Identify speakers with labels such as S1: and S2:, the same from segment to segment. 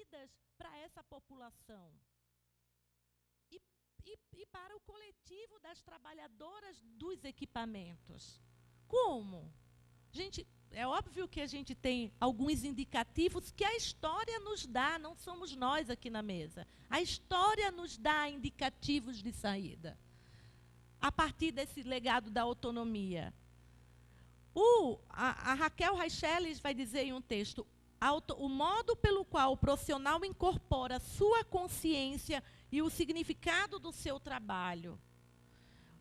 S1: saídas para essa população. E para o coletivo das trabalhadoras dos equipamentos. Como? Gente, é óbvio que a gente tem alguns indicativos que a história nos dá, não somos nós aqui na mesa. A história nos dá indicativos de saída, a partir desse legado da autonomia. A Raquel Reicheles vai dizer em um texto, o modo pelo qual o profissional incorpora sua consciência e o significado do seu trabalho,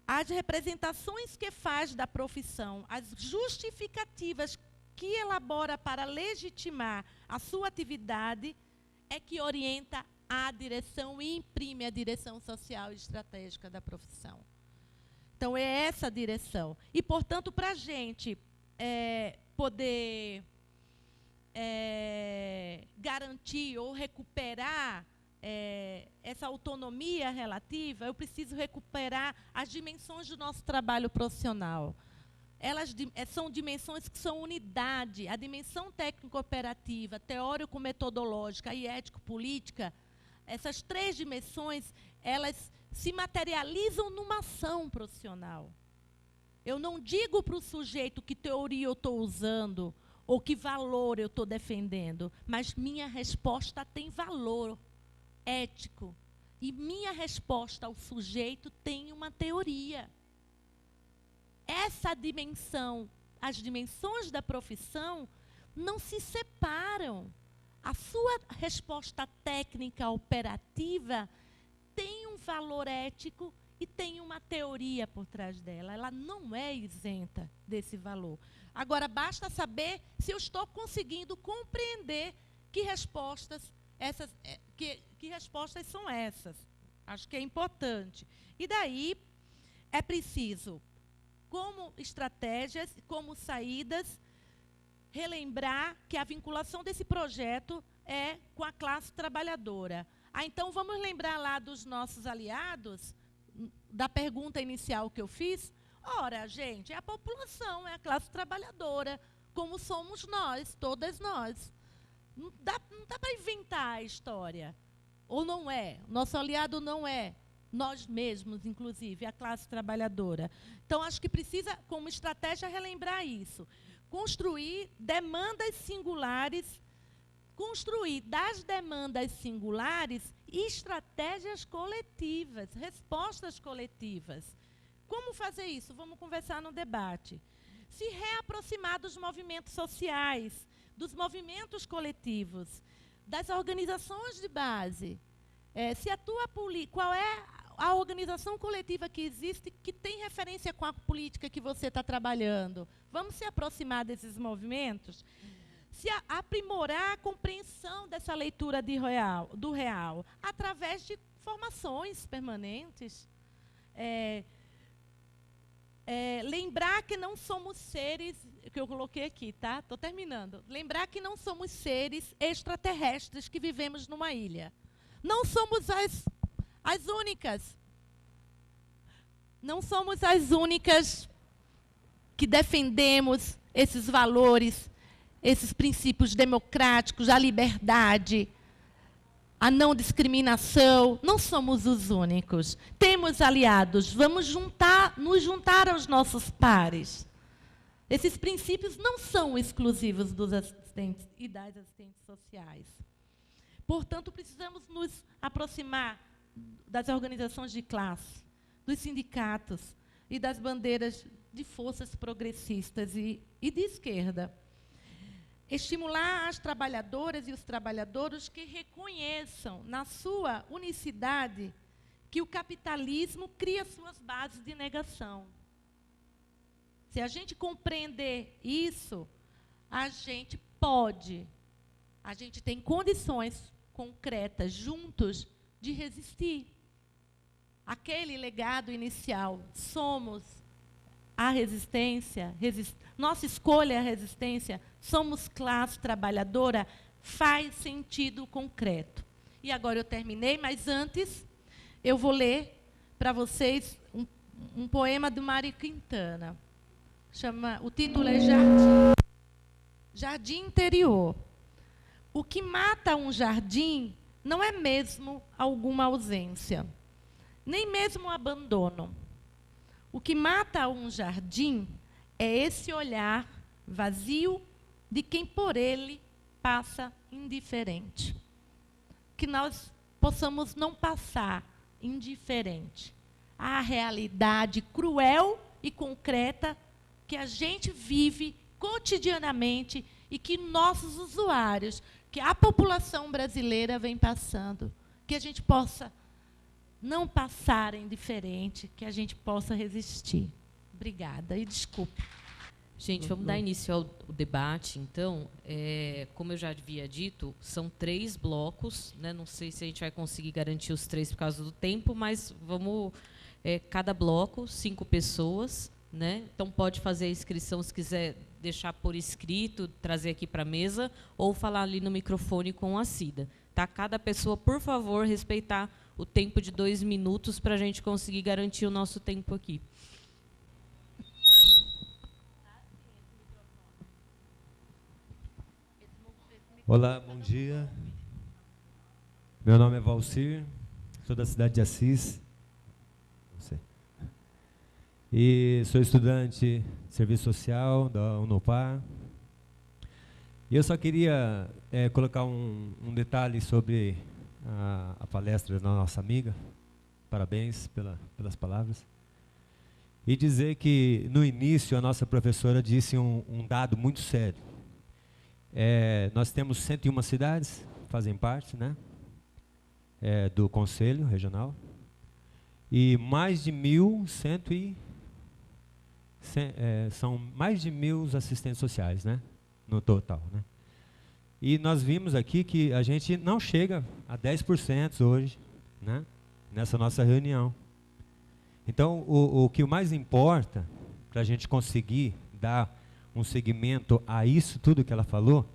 S1: as representações que faz da profissão, as justificativas que elabora para legitimar a sua atividade, é que orienta a direção e imprime a direção social e estratégica da profissão. Então, é essa a direção. E, portanto, para a gente poder garantir ou recuperar essa autonomia relativa, eu preciso recuperar as dimensões do nosso trabalho profissional. Elas são dimensões que são unidade. A dimensão técnico-operativa, teórico-metodológica e ético-política, essas três dimensões, elas se materializam numa ação profissional. Eu não digo para o sujeito que teoria eu estou usando ou que valor eu estou defendendo, mas minha resposta tem valor ético. E minha resposta ao sujeito tem uma teoria. Essa dimensão, as dimensões da profissão, não se separam. A sua resposta técnica operativa tem um valor ético e tem uma teoria por trás dela. Ela não é isenta desse valor. Agora, basta saber se eu estou conseguindo compreender que respostas são essas. Acho que é importante. E daí, é preciso, como estratégias, como saídas, relembrar que a vinculação desse projeto é com a classe trabalhadora. Então, vamos lembrar lá dos nossos aliados, da pergunta inicial que eu fiz. Ora, gente, é a população, é a classe trabalhadora, como somos nós, todas nós. Não dá para inventar a história. Ou não é? Nosso aliado não é nós mesmos, inclusive, a classe trabalhadora. Então, acho que precisa, como estratégia, relembrar isso. Construir demandas singulares, construir das demandas singulares estratégias coletivas, respostas coletivas. Como fazer isso? Vamos conversar no debate. Se reaproximar dos movimentos sociais, dos movimentos coletivos, das organizações de base. Qual é a organização coletiva que existe que tem referência com a política que você está trabalhando? Vamos se aproximar desses movimentos? Se aprimorar a compreensão dessa leitura do real, através de formações permanentes. Lembrar que não somos seres, que eu coloquei aqui, tá? Estou terminando. Lembrar que não somos seres extraterrestres que vivemos numa ilha. Não somos as únicas. Não somos as únicas que defendemos esses valores, esses princípios democráticos, a liberdade, a não discriminação. Não somos os únicos. Temos aliados. Vamos nos juntar aos nossos pares. Esses princípios não são exclusivos dos assistentes e das assistentes sociais. Portanto, precisamos nos aproximar das organizações de classe, dos sindicatos e das bandeiras de forças progressistas e de esquerda. Estimular as trabalhadoras e os trabalhadores que reconheçam, na sua unicidade, que o capitalismo cria suas bases de negação. Se a gente compreender isso, a gente tem condições concretas, juntos, de resistir. Aquele legado inicial, somos a resistência, nossa escolha é a resistência, somos classe trabalhadora, faz sentido concreto. E agora eu terminei, mas antes eu vou ler para vocês um poema do Mário Quintana. O título é Jardim Interior. O que mata um jardim não é mesmo alguma ausência, nem mesmo o abandono. O que mata um jardim é esse olhar vazio de quem por ele passa indiferente. Que nós possamos não passar indiferente à realidade cruel e concreta que a gente vive cotidianamente e que nossos usuários, que a população brasileira vem passando, que a gente possa não passar indiferente, que a gente possa resistir. Obrigada e desculpe.
S2: Gente, vamos dar início ao debate, então. Como eu já havia dito, são 3 blocos, né? Não sei se a gente vai conseguir garantir os 3 por causa do tempo, mas vamos... cada bloco, 5 pessoas, né? Então, pode fazer a inscrição se quiser deixar por escrito, trazer aqui para a mesa, ou falar ali no microfone com a Cida. Tá? Cada pessoa, por favor, respeitar o tempo de 2 minutos para a gente conseguir garantir o nosso tempo aqui.
S3: Olá, bom dia. Meu nome é Valcir, sou da cidade de Assis. E sou estudante de serviço social da Unopar. E eu só queria colocar um detalhe sobre a palestra da nossa amiga. Parabéns pelas palavras. E dizer que, no início, a nossa professora disse um dado muito sério. Nós temos 101 cidades, fazem parte, né, do Conselho Regional, e mais de 1.100 são mais de 1.000 assistentes sociais, né, no total, né. E nós vimos aqui que a gente não chega a 10% hoje, né, nessa nossa reunião. Então, o que mais importa para a gente conseguir dar um segmento a isso tudo que ela falou,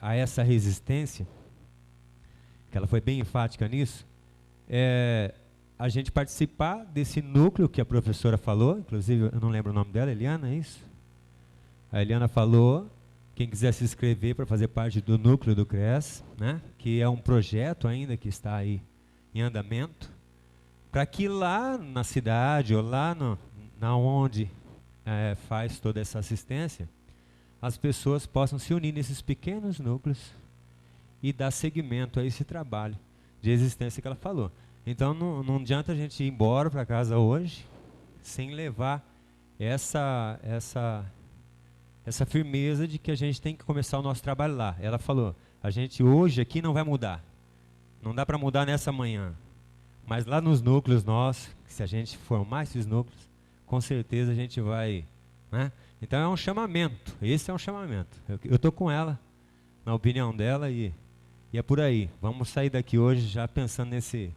S3: a essa resistência, que ela foi bem enfática nisso, a gente participar desse núcleo que a professora falou, inclusive, eu não lembro o nome dela, Eliana, é isso? A Eliana falou, quem quiser se inscrever para fazer parte do núcleo do CRES, né, que é um projeto ainda que está aí em andamento, para que lá na cidade, ou lá na onde faz toda essa assistência, as pessoas possam se unir nesses pequenos núcleos e dar seguimento a esse trabalho de existência que ela falou. Então, não adianta a gente ir embora para casa hoje sem levar essa firmeza de que a gente tem que começar o nosso trabalho lá. Ela falou, a gente hoje aqui não vai mudar. Não dá para mudar nessa manhã. Mas lá nos núcleos nossos, se a gente formar esses núcleos, com certeza a gente vai, né? Então é um chamamento, esse é um chamamento. Eu estou com ela, na opinião dela, e é por aí. Vamos sair daqui hoje já pensando nesse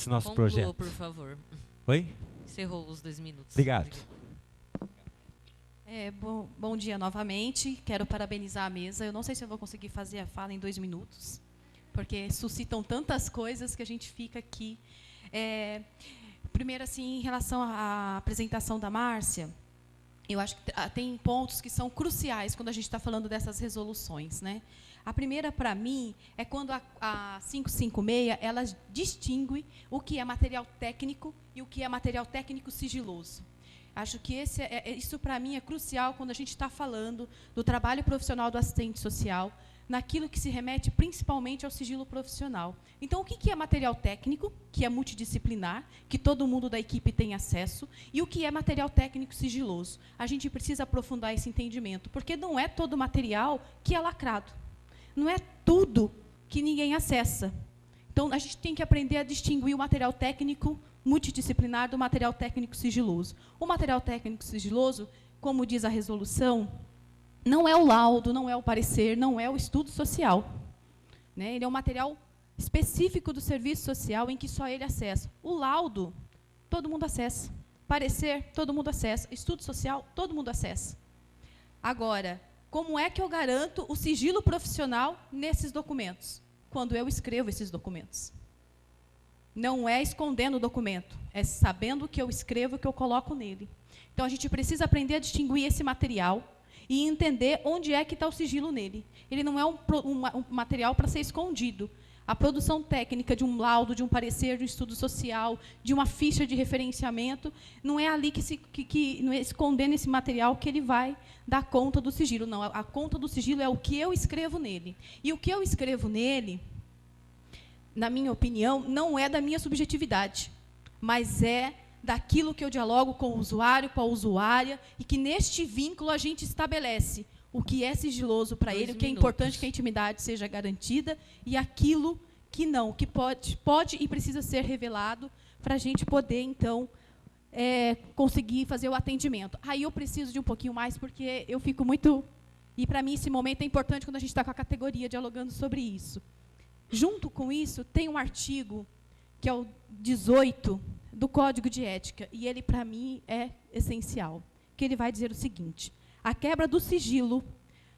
S3: nosso projeto.
S2: Por favor.
S3: Oi?
S2: Encerrou os 2 minutos.
S3: Obrigado.
S4: Bom dia novamente. Quero parabenizar a mesa. Eu não sei se eu vou conseguir fazer a fala em 2 minutos, porque suscitam tantas coisas que a gente fica aqui. Primeiro, assim, em relação à apresentação da Márcia, eu acho que tem pontos que são cruciais quando a gente está falando dessas resoluções, né? A primeira, para mim, é quando a 556 ela distingue o que é material técnico e o que é material técnico sigiloso. Acho que isso, para mim, é crucial quando a gente está falando do trabalho profissional do assistente social, naquilo que se remete principalmente ao sigilo profissional. Então, o que é material técnico, que é multidisciplinar, que todo mundo da equipe tem acesso, e o que é material técnico sigiloso? A gente precisa aprofundar esse entendimento, porque não é todo material que é lacrado. Não é tudo que ninguém acessa. Então, a gente tem que aprender a distinguir o material técnico multidisciplinar do material técnico sigiloso. O material técnico sigiloso, como diz a resolução, não é o laudo, não é o parecer, não é o estudo social, né? Ele é um material específico do serviço social em que só ele acessa. O laudo, todo mundo acessa. Parecer, todo mundo acessa. Estudo social, todo mundo acessa. Agora, como é que eu garanto o sigilo profissional nesses documentos? Quando eu escrevo esses documentos. Não é escondendo o documento, é sabendo o que eu escrevo e o que eu coloco nele. Então, a gente precisa aprender a distinguir esse material e entender onde é que está o sigilo nele. Ele não é um material para ser escondido. A produção técnica de um laudo, de um parecer, de um estudo social, de uma ficha de referenciamento, não é ali não é escondendo esse material que ele vai dar conta do sigilo. Não, a conta do sigilo é o que eu escrevo nele. E o que eu escrevo nele, na minha opinião, não é da minha subjetividade, mas é daquilo que eu dialogo com o usuário, com a usuária, e que neste vínculo a gente estabelece o que é sigiloso para ele, o que é importante que a intimidade seja garantida, e aquilo que não, que pode e precisa ser revelado para a gente poder, então, conseguir fazer o atendimento. Aí eu preciso de um pouquinho mais, porque eu fico muito... E, para mim, esse momento é importante quando a gente está com a categoria dialogando sobre isso. Junto com isso, tem um artigo, que é o 18 do Código de Ética, e ele, para mim, é essencial, que ele vai dizer o seguinte: a quebra do sigilo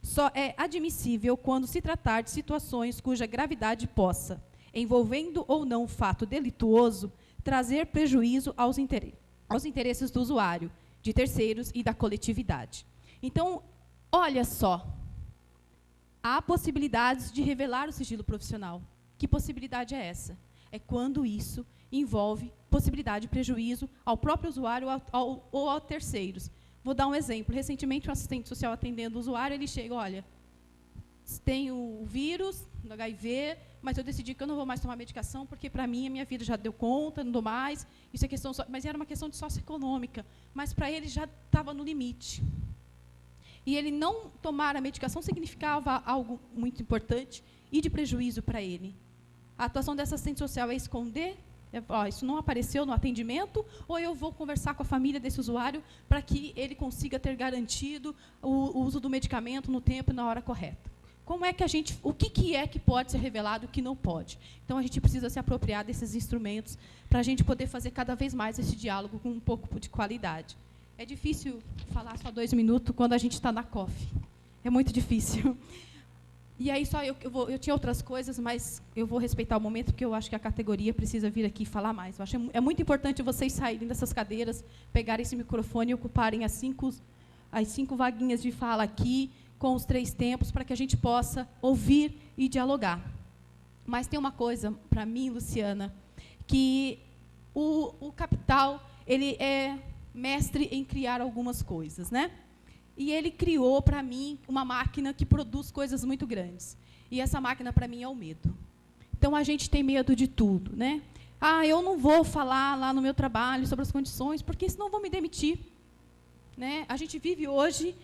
S4: só é admissível quando se tratar de situações cuja gravidade possa, envolvendo ou não o fato delituoso, trazer prejuízo aos interesses do usuário, de terceiros e da coletividade. Então, olha só, há possibilidades de revelar o sigilo profissional. Que possibilidade é essa? É quando isso envolve possibilidade de prejuízo ao próprio usuário ou a terceiros. Vou dar um exemplo. Recentemente, um assistente social atendendo o usuário, ele chega, olha, tenho o vírus, do HIV, mas eu decidi que eu não vou mais tomar medicação, porque, para mim, a minha vida já deu conta, não dou mais. Isso é questão, mas era uma questão de socioeconômica. Mas, para ele, já estava no limite. E ele não tomar a medicação significava algo muito importante e de prejuízo para ele. A atuação dessa assistente social é esconder? Isso não apareceu no atendimento, ou eu vou conversar com a família desse usuário para que ele consiga ter garantido o uso do medicamento no tempo e na hora correta? Como é que o que é que pode ser revelado e o que não pode? Então, a gente precisa se apropriar desses instrumentos para a gente poder fazer cada vez mais esse diálogo com um pouco de qualidade. É difícil falar só 2 minutos quando a gente está na COF. É muito difícil. E aí, eu tinha outras coisas, mas eu vou respeitar o momento, porque eu acho que a categoria precisa vir aqui falar mais. Eu acho é muito importante vocês saírem dessas cadeiras, pegarem esse microfone e ocuparem as 5 vaguinhas de fala aqui, com os 3 tempos, para que a gente possa ouvir e dialogar. Mas tem uma coisa, para mim, Luciana, que o capital ele é mestre em criar algumas coisas, né? E ele criou, para mim, uma máquina que produz coisas muito grandes. E essa máquina, para mim, é o medo. Então, a gente tem medo de tudo, né? Eu não vou falar lá no meu trabalho sobre as condições, porque senão vão me demitir. Né? A gente vive hoje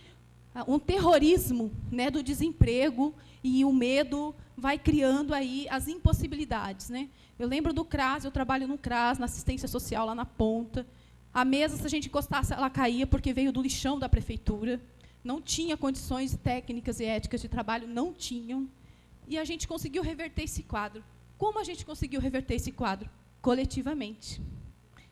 S4: um terrorismo, né, do desemprego, e o medo vai criando aí as impossibilidades. Né? Eu lembro do CRAS, eu trabalho no CRAS, na assistência social, lá na ponta. A mesa, se a gente encostasse, ela caía, porque veio do lixão da prefeitura. Não tinha condições técnicas e éticas de trabalho, não tinham. E a gente conseguiu reverter esse quadro. Como a gente conseguiu reverter esse quadro? Coletivamente.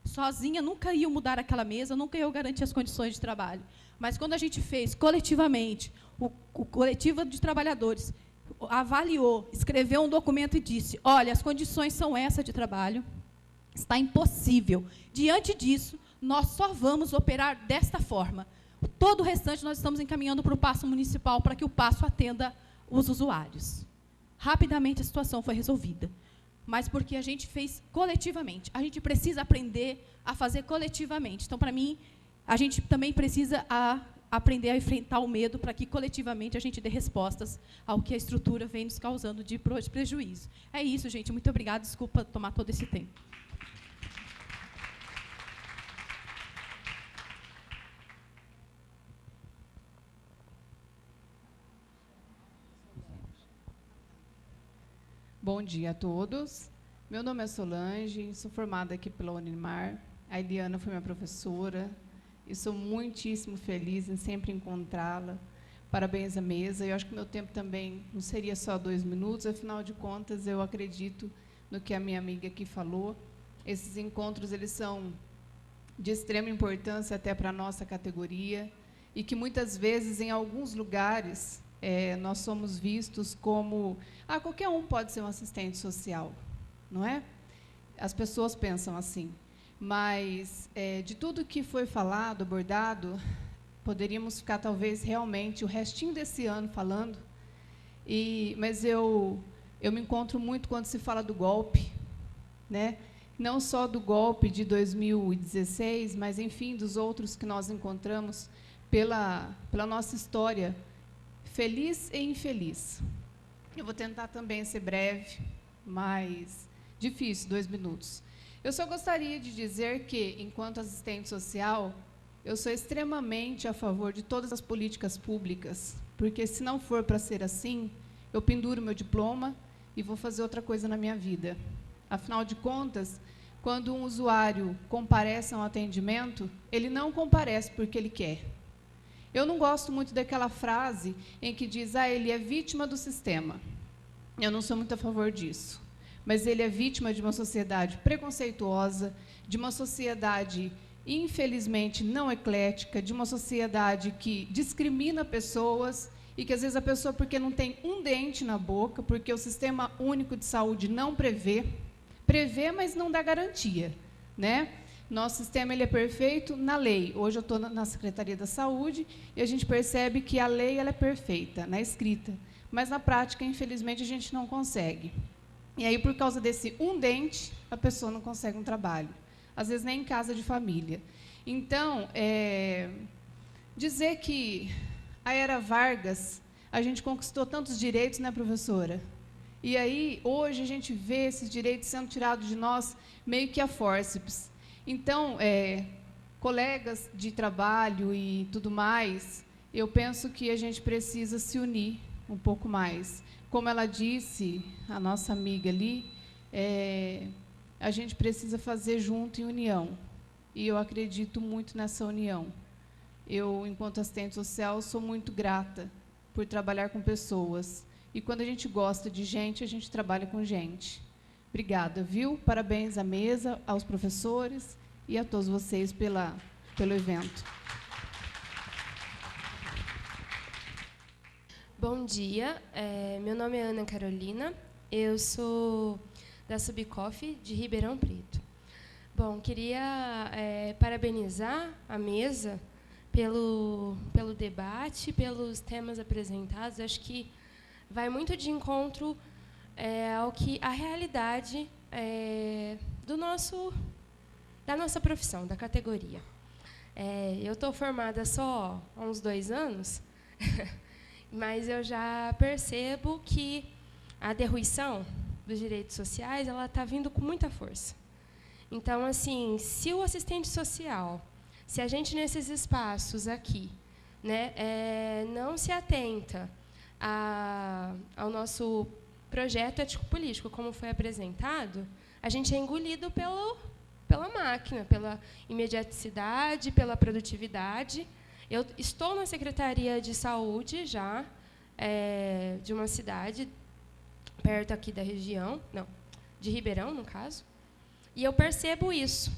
S4: Sozinha, nunca ia mudar aquela mesa, nunca ia garantir as condições de trabalho. Mas, quando a gente fez coletivamente, o coletivo de trabalhadores avaliou, escreveu um documento e disse, olha, as condições são essas de trabalho, está impossível. Diante disso, nós só vamos operar desta forma. Todo o restante nós estamos encaminhando para o PASSO municipal, para que o PASSO atenda os usuários. Rapidamente a situação foi resolvida. Mas porque a gente fez coletivamente. A gente precisa aprender a fazer coletivamente. Então, para mim, a gente também precisa aprender a enfrentar o medo, para que coletivamente a gente dê respostas ao que a estrutura vem nos causando de prejuízo. É isso, gente. Muito obrigada. Desculpa tomar todo esse tempo.
S5: Bom dia a todos. Meu nome é Solange, sou formada aqui pela Unimar. A Eliana foi minha professora e sou muitíssimo feliz em sempre encontrá-la. Parabéns à mesa. Eu acho que meu tempo também não seria só 2 minutos, afinal de contas, eu acredito no que a minha amiga aqui falou. Esses encontros eles são de extrema importância até para a nossa categoria, e que, muitas vezes, em alguns lugares, nós somos vistos como... qualquer um pode ser um assistente social, não é? As pessoas pensam assim. Mas, de tudo que foi falado, abordado, Poderíamos ficar, talvez, realmente o restinho desse ano falando, mas eu me encontro muito quando se fala do golpe, né? Não só do golpe de 2016, mas, enfim, dos outros que nós encontramos pela nossa história, feliz e infeliz. Eu vou tentar também ser breve, mas difícil, 2 minutos. Eu só gostaria de dizer que, enquanto assistente social, eu sou extremamente a favor de todas as políticas públicas, porque, se não for para ser assim, eu penduro meu diploma e vou fazer outra coisa na minha vida. Afinal de contas, quando um usuário comparece a um atendimento, ele não comparece porque ele quer. Eu não gosto muito daquela frase em que diz, ele é vítima do sistema. Eu não sou muito a favor disso. Mas ele é vítima de uma sociedade preconceituosa, de uma sociedade, infelizmente, não eclética, de uma sociedade que discrimina pessoas e que, às vezes, a pessoa, porque não tem um dente na boca, porque o Sistema Único de Saúde não prevê, mas não dá garantia, né? Nosso sistema ele é perfeito na lei. Hoje eu estou na Secretaria da Saúde e a gente percebe que a lei ela é perfeita, na escrita, mas na prática, infelizmente, a gente não consegue. E aí, por causa desse um dente, a pessoa não consegue um trabalho, às vezes nem em casa de família. Então, dizer que a era Vargas, a gente conquistou tantos direitos, né, professora? E aí, hoje, a gente vê esses direitos sendo tirados de nós meio que a fórceps. Então, colegas de trabalho e tudo mais, eu penso que a gente precisa se unir um pouco mais. Como ela disse, a nossa amiga ali, a gente precisa fazer junto em união. E eu acredito muito nessa união. Eu, enquanto assistente social, sou muito grata por trabalhar com pessoas. E quando a gente gosta de gente, a gente trabalha com gente. Obrigada, viu? Parabéns à mesa, aos professores e a todos vocês pelo evento.
S6: Bom dia, meu nome é Ana Carolina, eu sou da Subcoff de Ribeirão Preto. Bom, queria parabenizar a mesa pelo debate, pelos temas apresentados. Acho que vai muito de encontro ao que a realidade da nossa profissão, da categoria. Eu estou formada só há uns 2 anos, mas eu já percebo que a derruição dos direitos sociais ela está vindo com muita força. Então, assim, se o assistente social, se a gente nesses espaços aqui, né, não se atenta ao nosso projeto ético-político, como foi apresentado, a gente é engolido pela máquina, pela imediaticidade, pela produtividade. Eu estou na Secretaria de Saúde já, de uma cidade perto aqui da região, não, de Ribeirão, no caso, e eu percebo isso.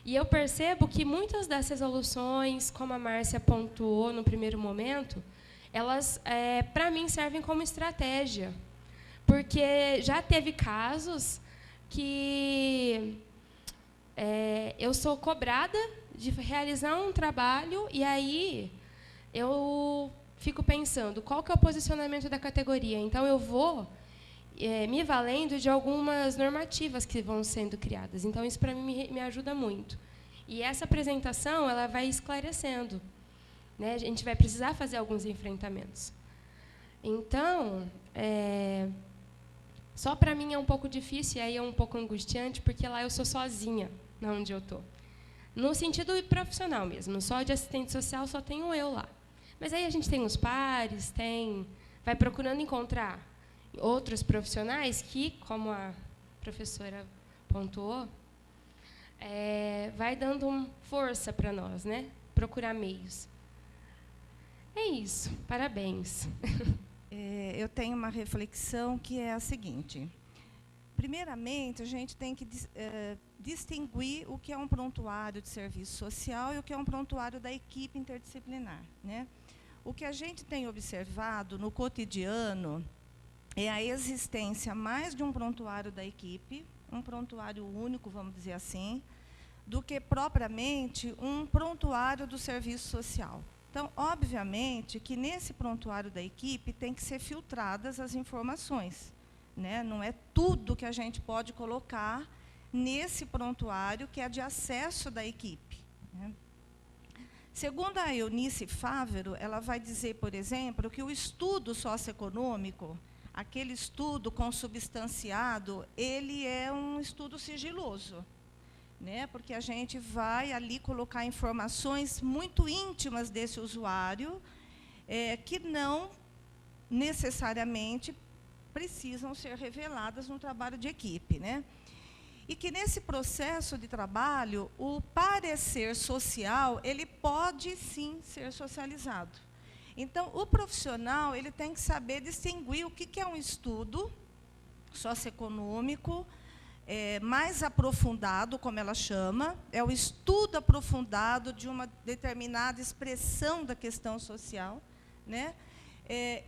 S6: E eu percebo que muitas das resoluções, como a Márcia pontuou no primeiro momento, elas, para mim, servem como estratégia, porque já teve casos que eu sou cobrada de realizar um trabalho e aí eu fico pensando qual que é o posicionamento da categoria. Então, eu vou me valendo de algumas normativas que vão sendo criadas. Então, isso, para mim, me ajuda muito. E essa apresentação ela vai esclarecendo, né? A gente vai precisar fazer alguns enfrentamentos. Então, só para mim é um pouco difícil, e aí é um pouco angustiante, porque lá eu sou sozinha, onde eu estou. No sentido profissional mesmo, só de assistente social só tenho eu lá. Mas aí a gente tem os pares, vai procurando encontrar outros profissionais que, como a professora pontuou, vai dando força para nós, né? Procurar meios. É isso. Parabéns.
S7: Eu tenho uma reflexão que é a seguinte. Primeiramente, a gente tem que distinguir o que é um prontuário de serviço social e o que é um prontuário da equipe interdisciplinar, né? O que a gente tem observado no cotidiano é a existência mais de um prontuário da equipe, um prontuário único, vamos dizer assim, do que propriamente um prontuário do serviço social. Então, obviamente, que nesse prontuário da equipe tem que ser filtradas as informações, né? Não é tudo que a gente pode colocar nesse prontuário que é de acesso da equipe, né? Segundo a Eunice Fávero, ela vai dizer, por exemplo, que o estudo socioeconômico, aquele estudo consubstanciado, ele é um estudo sigiloso, né? Porque a gente vai ali colocar informações muito íntimas desse usuário, que não necessariamente precisam ser reveladas no trabalho de equipe, né? E que nesse processo de trabalho, o parecer social, ele pode sim ser socializado. Então, o profissional, ele tem que saber distinguir o que é um estudo socioeconômico mais aprofundado, como ela chama, é o estudo aprofundado de uma determinada expressão da questão social, né?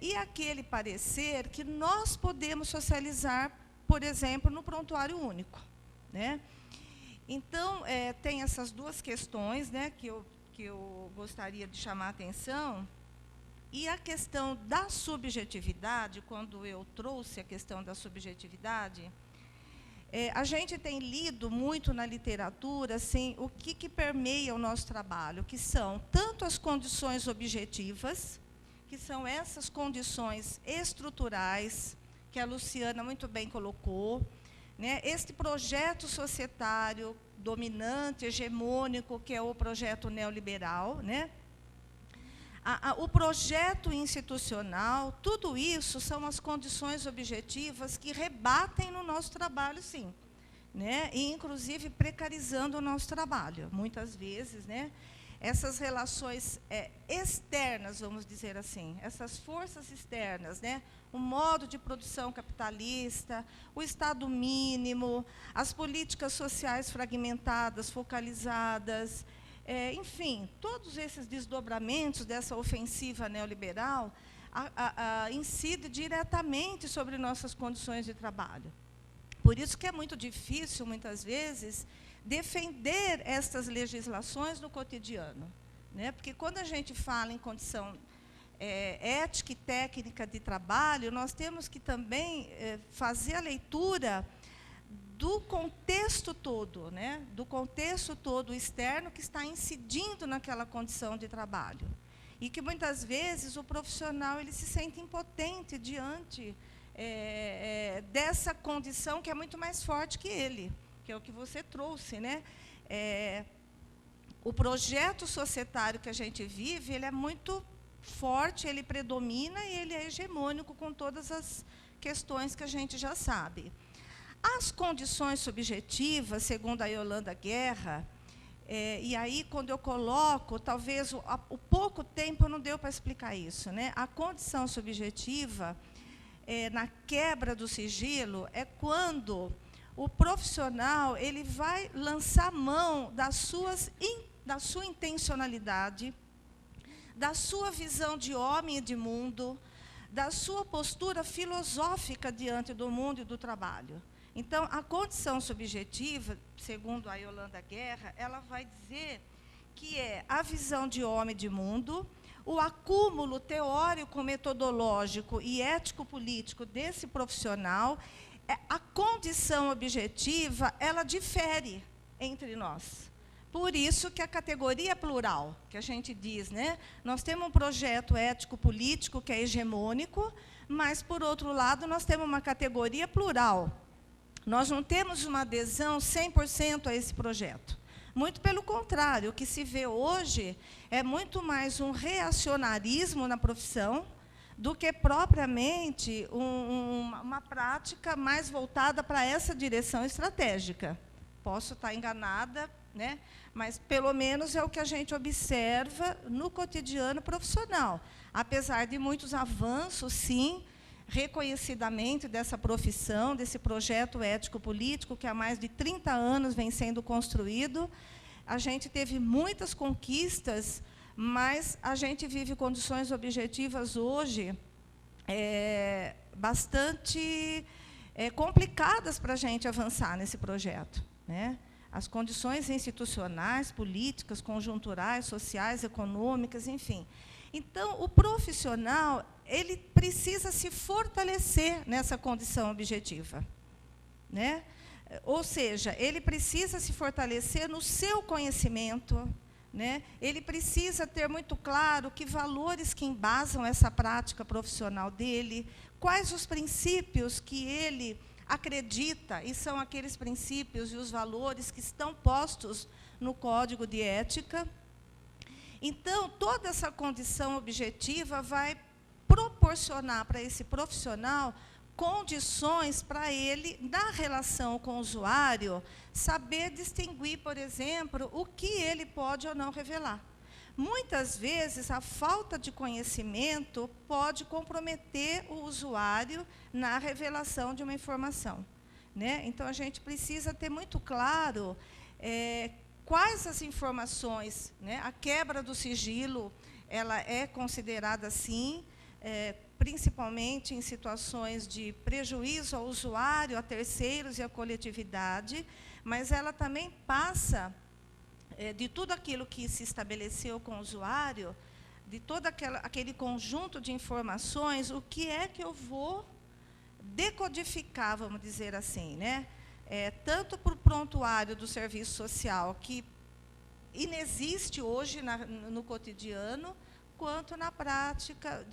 S7: E aquele parecer que nós podemos socializar, por exemplo, no prontuário único, né? Então, tem essas duas questões, né, que eu gostaria de chamar a atenção. E a questão da subjetividade, quando eu trouxe a questão da subjetividade, a gente tem lido muito na literatura assim, o que permeia o nosso trabalho, que são tanto as condições objetivas, que são essas condições estruturais, que a Luciana muito bem colocou, né? Este projeto societário dominante, hegemônico, que é o projeto neoliberal, né? O projeto institucional, tudo isso são as condições objetivas que rebatem no nosso trabalho, sim, né? E, inclusive, precarizando o nosso trabalho. Muitas vezes, né, essas relações externas, vamos dizer assim, essas forças externas, né, o modo de produção capitalista, o Estado mínimo, as políticas sociais fragmentadas, focalizadas, enfim, todos esses desdobramentos dessa ofensiva neoliberal incidem diretamente sobre nossas condições de trabalho. Por isso que é muito difícil, muitas vezes, defender estas legislações no cotidiano, né? Porque quando a gente fala em condição ética e técnica de trabalho, nós temos que também fazer a leitura do contexto todo, né? Do contexto todo externo que está incidindo naquela condição de trabalho. E que, muitas vezes, o profissional ele se sente impotente diante dessa condição que é muito mais forte que ele, que é o que você trouxe, né? O projeto societário que a gente vive, ele é muito forte, ele predomina e ele é hegemônico com todas as questões que a gente já sabe. As condições subjetivas, segundo a Yolanda Guerra, e aí, quando eu coloco, talvez o pouco tempo não deu para explicar isso, né? A condição subjetiva, na quebra do sigilo, é quando o profissional ele vai lançar mão da sua intencionalidade, da sua visão de homem e de mundo, da sua postura filosófica diante do mundo e do trabalho. Então, a condição subjetiva, segundo a Yolanda Guerra, ela vai dizer que é a visão de homem e de mundo, o acúmulo teórico, metodológico e ético-político desse profissional. A condição objetiva, ela difere entre nós. Por isso que a categoria é plural, que a gente diz, né? Nós temos um projeto ético-político que é hegemônico, mas, por outro lado, nós temos uma categoria plural. Nós não temos uma adesão 100% a esse projeto. Muito pelo contrário, o que se vê hoje é muito mais um reacionarismo na profissão do que propriamente uma prática mais voltada para essa direção estratégica. Posso estar enganada, né? Mas, pelo menos, é o que a gente observa no cotidiano profissional. Apesar de muitos avanços, sim, reconhecidamente dessa profissão, desse projeto ético-político, que há mais de 30 anos vem sendo construído, a gente teve muitas conquistas, mas a gente vive condições objetivas hoje bastante complicadas para a gente avançar nesse projeto, né? as condições institucionais, políticas, conjunturais, sociais, econômicas, enfim. Então, o profissional, ele precisa se fortalecer nessa condição objetiva, né? Ou seja, ele precisa se fortalecer no seu conhecimento, né? Ele precisa ter muito claro que valores que embasam essa prática profissional dele, quais os princípios que ele acredita, e são aqueles princípios e os valores que estão postos no Código de Ética. Então, toda essa condição objetiva vai proporcionar para esse profissional condições para ele, na relação com o usuário, saber distinguir, por exemplo, o que ele pode ou não revelar. Muitas vezes, a falta de conhecimento pode comprometer o usuário na revelação de uma informação, né? Então, a gente precisa ter muito claro quais as informações, né? A quebra do sigilo, ela é considerada assim, principalmente em situações de prejuízo ao usuário, a terceiros e à coletividade, mas ela também passa de tudo aquilo que se estabeleceu com o usuário, de todo aquele conjunto de informações, o que é que eu vou decodificar, vamos dizer assim, né? Tanto para o prontuário do serviço social, que inexiste hoje no cotidiano, quanto na prática,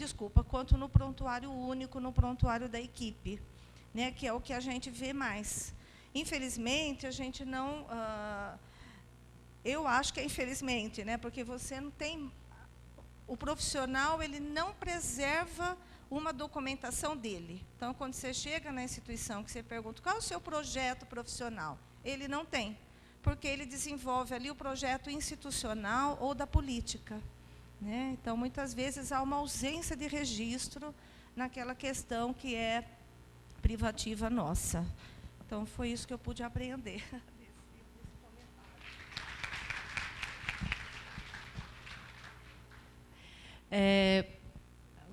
S7: quanto no prontuário único, no prontuário da equipe, né? Que é o que a gente vê mais. Infelizmente, a gente não... eu acho que é infelizmente, né? Porque você não tem... O profissional, ele não preserva uma documentação dele. Então, quando você chega na instituição, que você pergunta qual é o seu projeto profissional, ele não tem, porque ele desenvolve ali o projeto institucional ou da política, né? Então, muitas vezes, há uma ausência de registro naquela questão que é privativa nossa. Então, foi isso que eu pude aprender.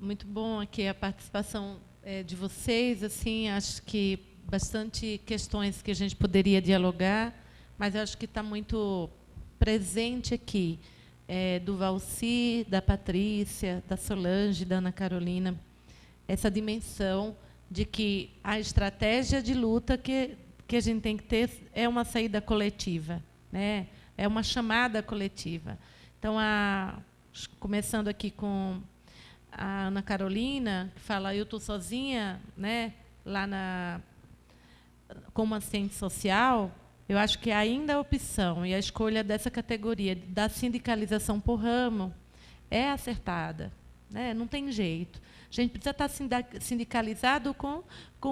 S1: Muito bom aqui a participação de vocês. Assim, acho que bastante questões que a gente poderia dialogar, mas eu acho que está muito presente aqui, do Valci, da Patrícia, da Solange, da Ana Carolina, essa dimensão de que a estratégia de luta que a gente tem que ter é uma saída coletiva, né? É uma chamada coletiva. Então, começando aqui com a Ana Carolina, que fala, eu estou sozinha, né, lá como assistente social, eu acho que ainda a opção e a escolha dessa categoria da sindicalização por ramo é acertada, né? Não tem jeito. A gente precisa estar sindicalizado com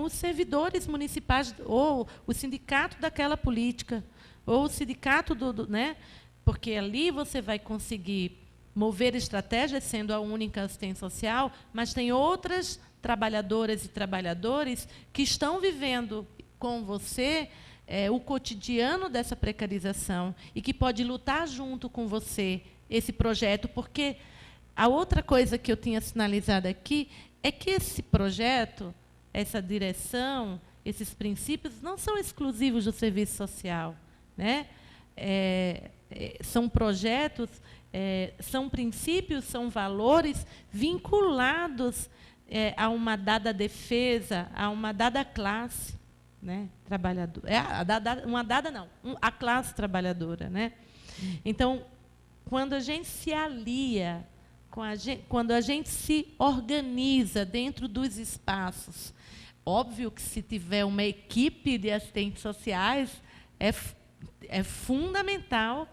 S1: os servidores municipais, ou o sindicato daquela política, ou o sindicato né? Porque ali você vai conseguir mover estratégias, sendo a única assistente social, mas tem outras trabalhadoras e trabalhadores que estão vivendo com você o cotidiano dessa precarização e que pode lutar junto com você esse projeto, porque a outra coisa que eu tinha sinalizado aqui é que esse projeto, essa direção, esses princípios não são exclusivos do serviço social, né? São projetos, são princípios, são valores vinculados a uma dada defesa, a uma dada classe, né, trabalhadora. A classe trabalhadora, né? Então, quando a gente se alia, quando a gente se organiza dentro dos espaços, óbvio que se tiver uma equipe de assistentes sociais, é fundamental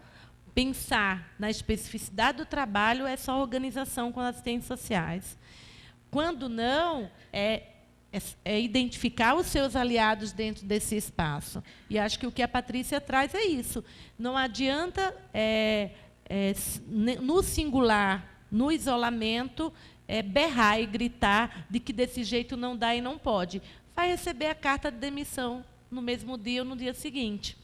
S1: pensar na especificidade do trabalho essa organização com assistentes sociais. Quando não, é identificar os seus aliados dentro desse espaço. E acho que o que a Patrícia traz é isso. Não adianta, no singular, no isolamento, berrar e gritar de que desse jeito não dá e não pode. Vai receber a carta de demissão no mesmo dia ou no dia seguinte.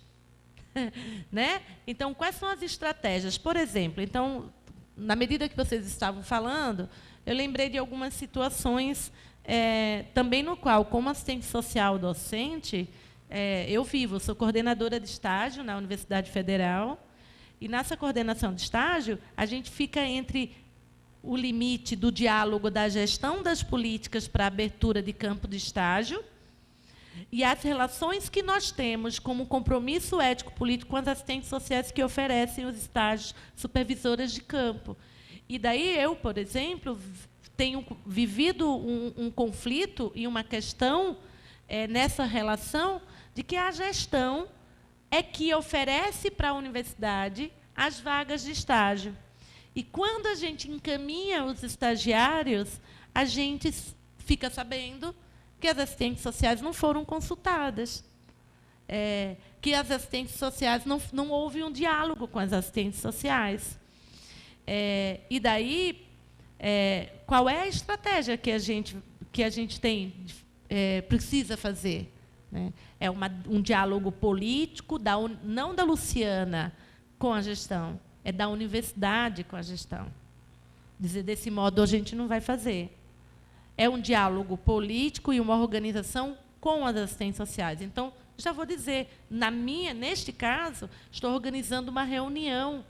S1: Né? Então, quais são as estratégias? Por exemplo, então, na medida que vocês estavam falando, eu lembrei de algumas situações também no qual, como assistente social docente, eu vivo, sou coordenadora de estágio na Universidade Federal, e nessa coordenação de estágio, a gente fica entre o limite do diálogo da gestão das políticas para a abertura de campo de estágio e as relações que nós temos como compromisso ético-político com as assistentes sociais que oferecem os estágios supervisoras de campo. E daí eu, por exemplo, tenho vivido um conflito e uma questão nessa relação de que a gestão é que oferece para a universidade as vagas de estágio. E quando a gente encaminha os estagiários, a gente fica sabendo que as assistentes sociais não foram consultadas, que as assistentes sociais não houve um diálogo com as assistentes sociais. E daí, qual é a estratégia que a gente precisa fazer? Né? É um diálogo político, não da Luciana com a gestão, é da universidade com a gestão. Dizer, desse modo, a gente não vai fazer. É um diálogo político e uma organização com as assistentes sociais. Então, já vou dizer, neste caso, estou organizando uma reunião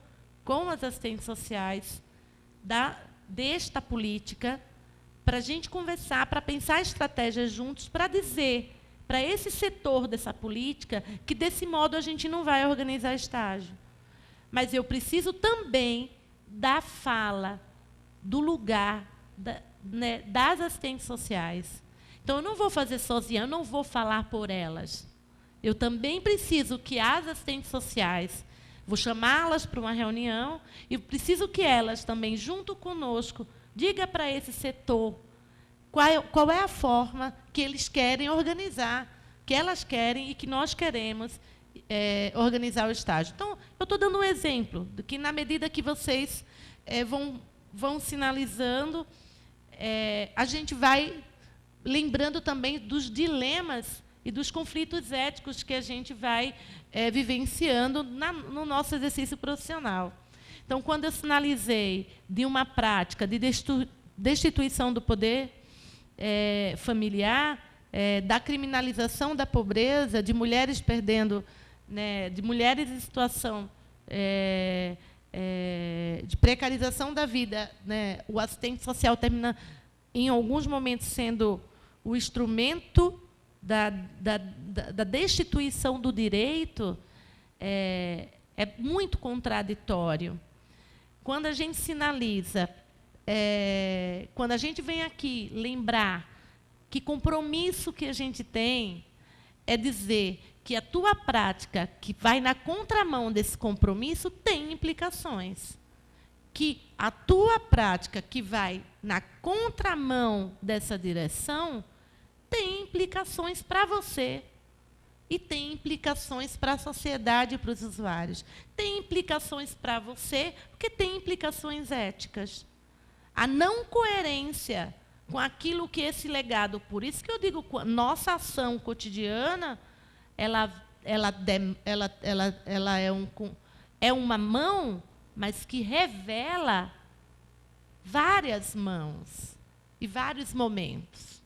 S1: com as assistentes sociais desta política, para a gente conversar, para pensar estratégias juntos, para dizer para esse setor dessa política que, desse modo, a gente não vai organizar estágio. Mas eu preciso também da fala, do lugar das assistentes sociais. Então, eu não vou fazer sozinha, eu não vou falar por elas. Eu também preciso que as assistentes sociais, vou chamá-las para uma reunião, e preciso que elas também, junto conosco, digam para esse setor qual é a forma que eles querem organizar, que elas querem e que nós queremos organizar o estágio. Então, eu estou dando um exemplo, de que, na medida que vocês vão sinalizando, a gente vai lembrando também dos dilemas e dos conflitos éticos que a gente vai vivenciando no nosso exercício profissional. Então, quando eu sinalizei de uma prática de destituição do poder familiar, da criminalização da pobreza, de mulheres perdendo, de mulheres em situação de precarização da vida, o assistente social termina, em alguns momentos, sendo o instrumento da destituição do direito, é muito contraditório. Quando a gente sinaliza, quando a gente vem aqui lembrar que compromisso que a gente tem é dizer que a tua prática, que vai na contramão desse compromisso, tem implicações. Que a tua prática, que vai na contramão dessa direção, tem implicações para você e tem implicações para a sociedade e para os usuários. Tem implicações para você, porque tem implicações éticas. A não coerência com aquilo que esse legado, por isso que eu digo, nossa ação cotidiana, ela é uma mão, mas que revela várias mãos e vários momentos.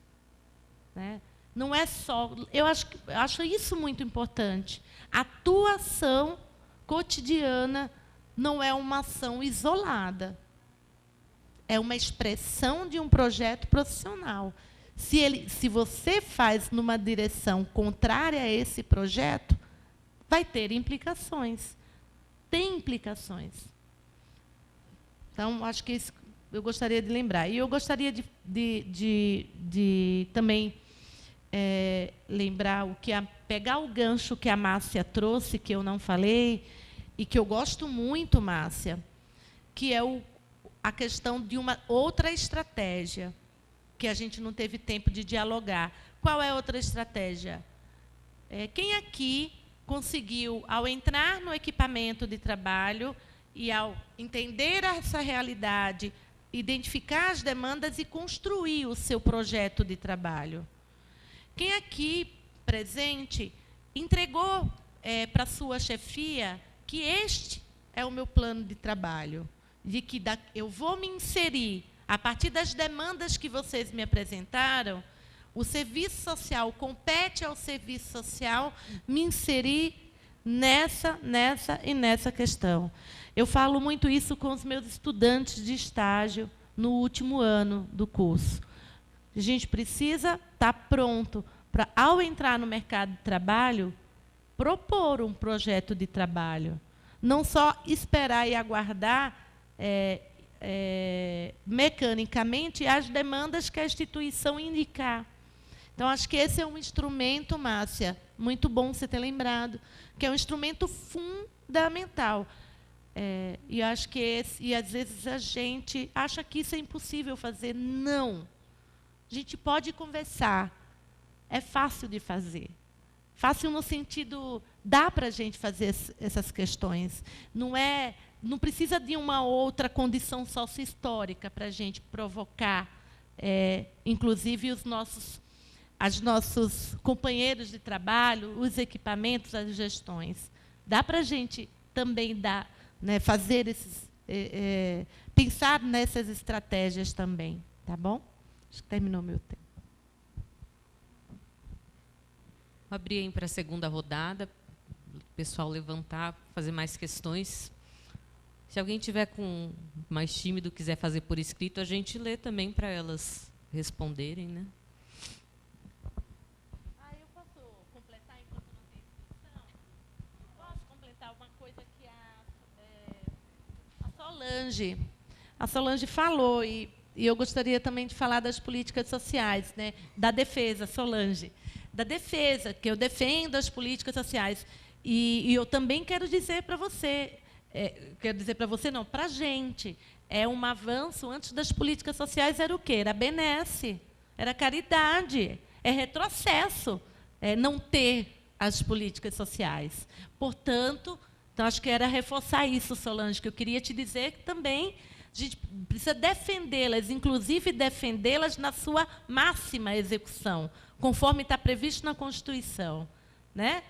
S1: Né? Não é só... Eu acho isso muito importante. A tua ação cotidiana não é uma ação isolada. É uma expressão de um projeto profissional. Se você faz numa direção contrária a esse projeto, vai ter implicações. Tem implicações. Então, acho que isso eu gostaria de lembrar. E eu gostaria de também lembrar pegar o gancho que a Márcia trouxe, que eu não falei, e que eu gosto muito, Márcia, que é a questão de uma outra estratégia, que a gente não teve tempo de dialogar. Qual é a outra estratégia? Quem aqui conseguiu, ao entrar no equipamento de trabalho e ao entender essa realidade, identificar as demandas e construir o seu projeto de trabalho? Quem aqui, presente, entregou para a sua chefia que este é o meu plano de trabalho, de que eu vou me inserir, a partir das demandas que vocês me apresentaram, o serviço social compete ao serviço social me inserir nessa questão. Eu falo muito isso com os meus estudantes de estágio no último ano do curso. A gente precisa estar pronto para, ao entrar no mercado de trabalho, propor um projeto de trabalho. Não só esperar e aguardar mecanicamente as demandas que a instituição indicar. Então, acho que esse é um instrumento, Márcia, muito bom você ter lembrado, que é um instrumento fundamental. E acho que e às vezes a gente acha que isso é impossível fazer. Não. A gente pode conversar. É fácil de fazer. Fácil no sentido, dá para a gente fazer essas questões. Não precisa de uma outra condição sócio-histórica para a gente provocar, inclusive, os nossos companheiros de trabalho, os equipamentos, as gestões. Dá para a gente também fazer pensar nessas estratégias também. Tá bom? Acho que terminou meu tempo.
S2: Vou abrir para a segunda rodada, o pessoal levantar, fazer mais questões. Se alguém tiver com mais tímido, quiser fazer por escrito, a gente lê também para elas responderem, né?
S1: Eu posso completar enquanto não tem inscrição? Posso completar uma coisa que a Solange falou, e eu gostaria também de falar das políticas sociais, né? Da defesa, Solange. Da defesa, que eu defendo as políticas sociais. E eu também quero dizer para você, não, para a gente, é um avanço. Antes das políticas sociais era o quê? Era a benesse, era a caridade, é retrocesso não ter as políticas sociais. Portanto, então, acho que era reforçar isso, Solange, que eu queria te dizer que também a gente precisa defendê-las, inclusive defendê-las na sua máxima execução, conforme está previsto na Constituição. Né?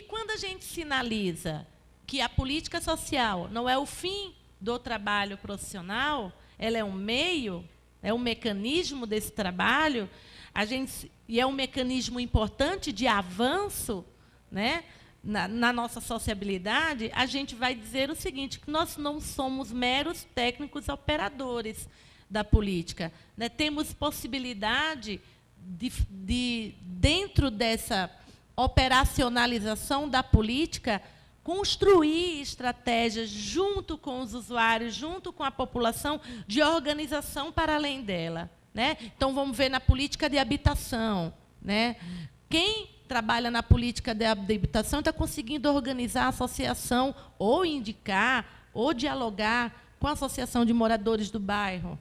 S1: Quando a gente sinaliza que a política social não é o fim do trabalho profissional, ela é um meio, é um mecanismo desse trabalho, e é um mecanismo importante de avanço, né, na nossa sociabilidade, a gente vai dizer o seguinte, que nós não somos meros técnicos operadores da política. Né? Temos possibilidade de, dentro dessa operacionalização da política, construir estratégias junto com os usuários, junto com a população, de organização para além dela. Né? Então, vamos ver na política de habitação. Né? Quem trabalha na política de habitação está conseguindo organizar a associação, ou indicar, ou dialogar com a associação de moradores do bairro.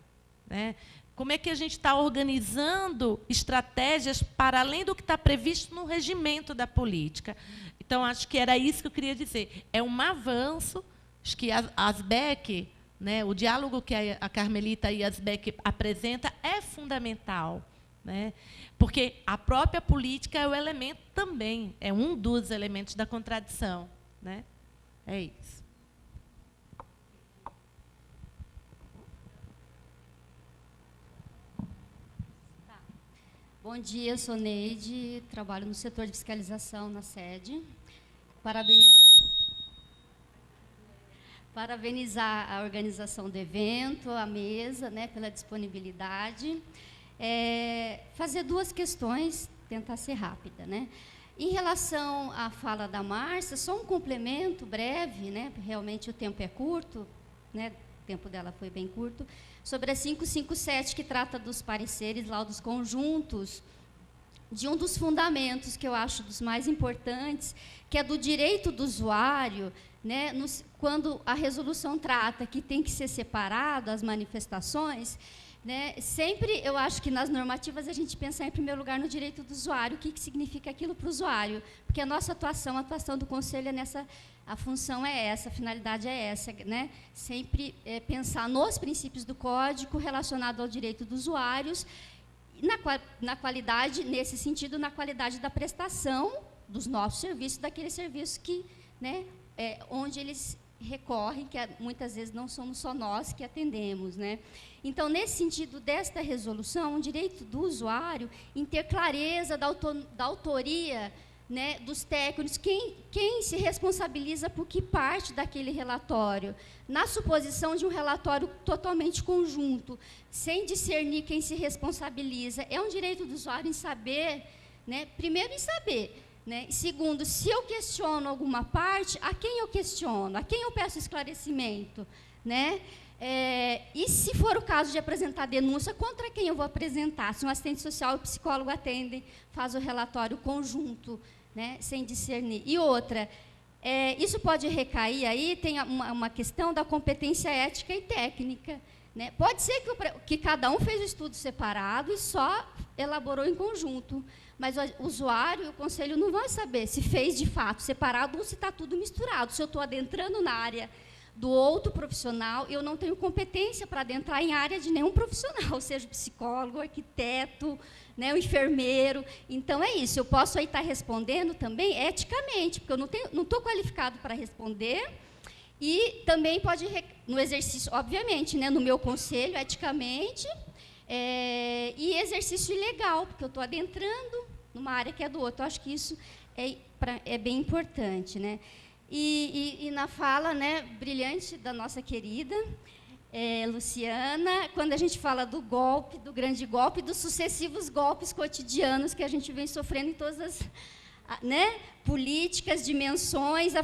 S1: Né? Como é que a gente está organizando estratégias para além do que está previsto no regimento da política? Então, acho que era isso que eu queria dizer. É um avanço, acho que a ASBEC, né, o diálogo que a Carmelita e a ASBEC apresenta é fundamental. Né? Porque a própria política é o elemento também, é um dos elementos da contradição. Né? É isso.
S8: Tá. Bom dia, sou Neide, trabalho no setor de fiscalização na sede. Parabenizar a organização do evento, a mesa, né, pela disponibilidade. Fazer duas questões, tentar ser rápida. Né? Em relação à fala da Márcia, só um complemento breve, né, realmente o tempo é curto, né, o tempo dela foi bem curto, sobre a 557, que trata dos pareceres, laudos conjuntos, de um dos fundamentos que eu acho dos mais importantes, que é do direito do usuário, né, quando a resolução trata que tem que ser separado as manifestações. Né? Sempre, eu acho que nas normativas a gente pensa em primeiro lugar no direito do usuário, o que significa aquilo para o usuário, porque a nossa atuação, a atuação do Conselho é nessa, a função é essa, a finalidade é essa, né? Sempre pensar nos princípios do Código relacionado ao direito dos usuários, na qualidade, nesse sentido, na qualidade da prestação dos nossos serviços, daquele serviço que, né, onde eles recorrem, que muitas vezes não somos só nós que atendemos, né? Então, nesse sentido desta resolução, o direito do usuário em ter clareza da autoria, né, dos técnicos, quem se responsabiliza por que parte daquele relatório, na suposição de um relatório totalmente conjunto, sem discernir quem se responsabiliza. É um direito do usuário em saber, né, primeiro em saber, né, e segundo, se eu questiono alguma parte, a quem eu questiono, a quem eu peço esclarecimento, né? E se for o caso de apresentar denúncia, contra quem eu vou apresentar? Se um assistente social e o psicólogo atendem, faz o relatório conjunto, né, sem discernir. E outra, isso pode recair aí, tem uma questão da competência ética e técnica, né? Pode ser que cada um fez o estudo separado e só elaborou em conjunto, mas o usuário e o conselho não vão saber se fez de fato separado ou se está tudo misturado. Se eu estou adentrando na área do outro profissional, eu não tenho competência para adentrar em área de nenhum profissional, seja o psicólogo, o arquiteto, né, o enfermeiro. Então, é isso. Eu posso aí estar respondendo também eticamente, porque eu não estou qualificado para responder, e também pode, no exercício, obviamente, né, no meu conselho, eticamente, e exercício ilegal, porque eu estou adentrando numa área que é do outro. Eu acho que isso é bem importante, né? E na fala, né, brilhante da nossa querida Luciana, quando a gente fala do golpe, do grande golpe, dos sucessivos golpes cotidianos que a gente vem sofrendo em todas as, né, políticas, dimensões,